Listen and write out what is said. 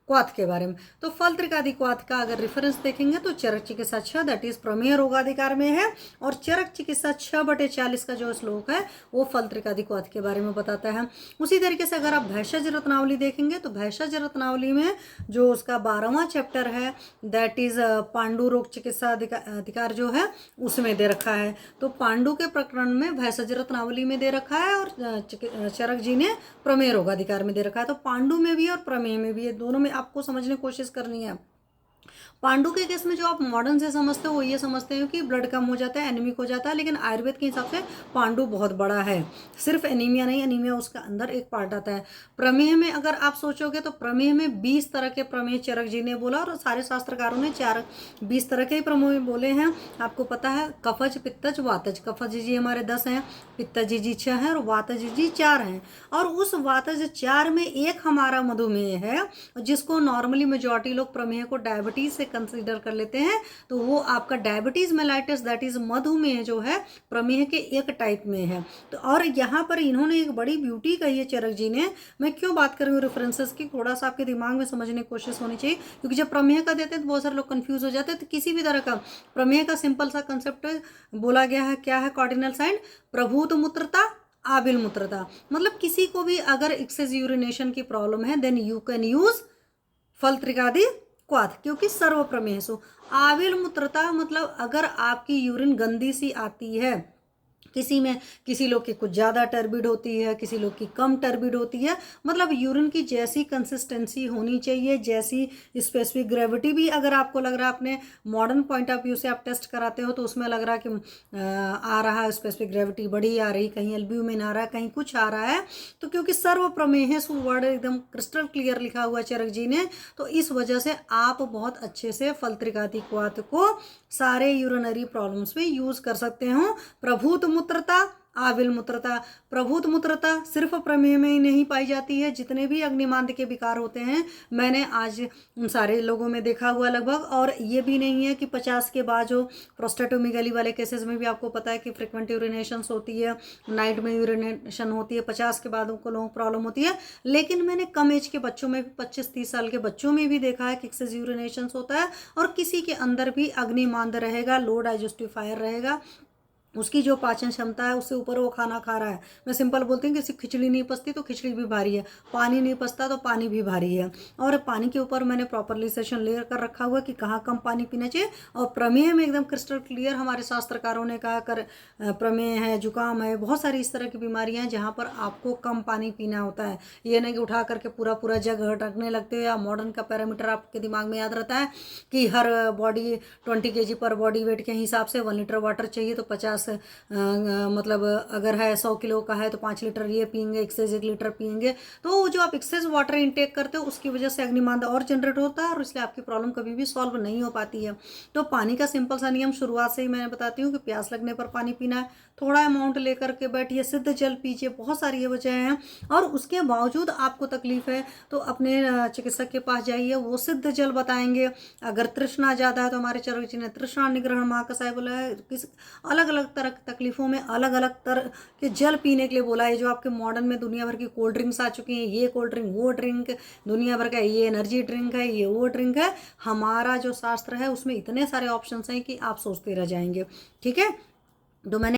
क्वाथ के बारे में। तो फल त्रिकादि क्वाथ का अगर रेफरेंस देखेंगे तो चरक चिकित्सा 6 दैट इज प्रमेय रोगाधिकार में है, और चरक चिकित्सा 6/40 का जो श्लोक है वो फल त्रिकादि क्वाथ के बारे में बताता है। उसी तरीके से अगर आप भेषज रत्नावली देखेंगे तो भेषज रत्नावली में जो उसका 12वां चैप्टर है दैट इज पांडु रोग चिकित्सा अधिकार जो है उसमें दे रखा है। तो पांडु के प्रकरण में भेषज रत्नावली में दे रखा है, और चरक जी ने प्रमेय रोगाधिकार में दे रखा है। तो पांडु में भी और प्रमेय में भी, ये दोनों में आपको समझने की कोशिश करनी है। पांडु के केस में जो आप मॉडर्न से समझते हो वो ये समझते हो कि ब्लड कम हो जाता है, एनीमिक हो जाता है, लेकिन आयुर्वेद के हिसाब से पांडु बहुत बड़ा है, सिर्फ एनीमिया नहीं, एनीमिया उसका अंदर एक पार्ट आता है। प्रमेह में अगर आप सोचोगे तो प्रमेह में 20 तरह के प्रमेह चरक जी ने बोला, और सारे शास्त्रकारों ने 20 तरह के ही प्रमेह बोले हैं। आपको पता है कफज पित्तज वातज, कफज जी हमारे 10 हैं, पित्तज जी 6 हैं, और वातज जी 4 हैं। और उस वातज 4 में एक हमारा मधुमेह है, जिसको नॉर्मली मेजॉरिटी लोग प्रमेह को डायबिटीज से कंसीडर कर लेते हैं। तो वो आपका डायबिटीज मेलाइटिस दैट इज मधुमेह जो है प्रमेह के एक टाइप में है। तो और यहाँ पर इन्होंने एक बड़ी ब्यूटी कही है चरक जी ने। मैं क्यों बात कर रही हूँ रेफरेंसेस की, थोड़ा सा आपके दिमाग में समझने की कोशिश होनी चाहिए, क्योंकि जब प्रमेह का देते हैं तो बहुत सारे लोग कंफ्यूज हो जाते हैं। तो किसी भी तरह का प्रमेह का सिंपल सा कंसेप्ट बोला गया है, क्या है कार्डिनल साइन, प्रभूत मूत्रता आबिल मूत्रता। मतलब किसी को भी अगर एक्सेस यूरिनेशन की प्रॉब्लम है देन यू कैन यूज फल त्रिकादि क्वाथ, क्योंकि सर्व प्रमेय सो। आविल मूत्रता मतलब अगर आपकी यूरिन गंदी सी आती है, किसी में किसी लोग की कुछ ज़्यादा टर्बिड होती है, किसी लोग की कम टर्बिड होती है, मतलब यूरिन की जैसी कंसिस्टेंसी होनी चाहिए, जैसी स्पेसिफिक ग्रेविटी भी अगर आपको लग रहा है, अपने मॉडर्न पॉइंट ऑफ व्यू से आप टेस्ट कराते हो तो उसमें लग रहा है कि आ रहा है स्पेसिफिक ग्रेविटी बड़ी आ रही, कहीं एल्ब्यूमिन आ रहा है, कहीं कुछ आ रहा है, तो क्योंकि सर्व प्रमेय है सो वर्ड एकदम क्रिस्टल क्लियर लिखा हुआ है चरक जी ने, तो इस वजह से आप बहुत अच्छे से फल त्रिकादि क्वाथ को सारे यूरिनरी प्रॉब्लम्स में यूज कर सकते हो। प्रभूत मूत्रता आविल मूत्रता, प्रभूत मूत्रता सिर्फ प्रमेह में ही नहीं पाई जाती है, जितने भी अग्निमांद के विकार होते हैं मैंने आज उन सारे लोगों में देखा हुआ लगभग। और ये भी नहीं है कि 50 के बाद जो प्रोस्टेटोमीगली वाले केसेस में भी आपको पता है कि फ्रिक्वेंट यूरिनेशन होती है, नाइट में यूरिनेशन होती है, 50 के बाद उनको लोगों को प्रॉब्लम होती है। लेकिन मैंने कम एज के बच्चों में भी, 25-30 साल के बच्चों में भी देखा है कि एक्सेस यूरिनेशन होता है, और किसी के अंदर भी अग्निमांद रहेगा, लो डाइजेस्टिफायर रहेगा, उसकी जो पाचन क्षमता है उससे ऊपर वो खाना खा रहा है। मैं सिंपल बोलती हूँ कि किसी खिचड़ी नहीं पचती तो खिचड़ी भी भारी है, पानी नहीं पचता तो पानी भी भारी है। और पानी के ऊपर मैंने प्रॉपरली सेशन ले कर रखा हुआ है कि कहाँ कम पानी पीना चाहिए, और प्रमेय में एकदम क्रिस्टल क्लियर हमारे शास्त्रकारों ने कहा कर प्रमेय है, जुकाम है, बहुत सारी इस तरह की बीमारियां हैं जहाँ पर आपको कम पानी पीना होता है। ये नहीं कि उठा करके पूरा पूरा जग हटकने लगते हो, या मॉडर्न का पैरामीटर आपके दिमाग में याद रहता है कि हर बॉडी 20 kg पर बॉडी वेट के हिसाब से 1 लीटर वाटर चाहिए, तो 50 मतलब अगर है 100 किलो का है तो 5 लीटर ये पियेंगे, एक्सेस 1 लीटर पियेंगे। तो जो आप एक्सेस वाटर इंटेक करते हो उसकी वजह से अग्निमांद और जनरेट होता है, और इसलिए आपकी प्रॉब्लम कभी भी सॉल्व नहीं हो पाती है। तो पानी का सिंपल सा नियम शुरुआत से ही मैंने बताती हूँ कि प्यास लगने पर पानी पीना है, थोड़ा अमाउंट लेकर के बैठिए, सिद्ध जल पीजिए, बहुत सारी ये वजह हैं। और उसके बावजूद आपको तकलीफ है तो अपने चिकित्सक के पास जाइए, वो सिद्ध जल बताएंगे। अगर तृष्णा ज़्यादा है तो हमारे चरक जी ने तृष्णा निग्रहण महाकषाय बोला है, किस अलग अलग तरह की तकलीफों में अलग अलग तरह के जल पीने के लिए बोला है। जो आपके मॉडर्न में दुनिया भर की कोल्ड ड्रिंक्स आ चुकी हैं, ये कोल्ड ड्रिंक वो ड्रिंक दुनिया भर का, ये एनर्जी ड्रिंक है, ये वो ड्रिंक है, हमारा जो शास्त्र है उसमें इतने सारे ऑप्शंस हैं कि आप सोचते रह जाएंगे। ठीक है, तो मैंने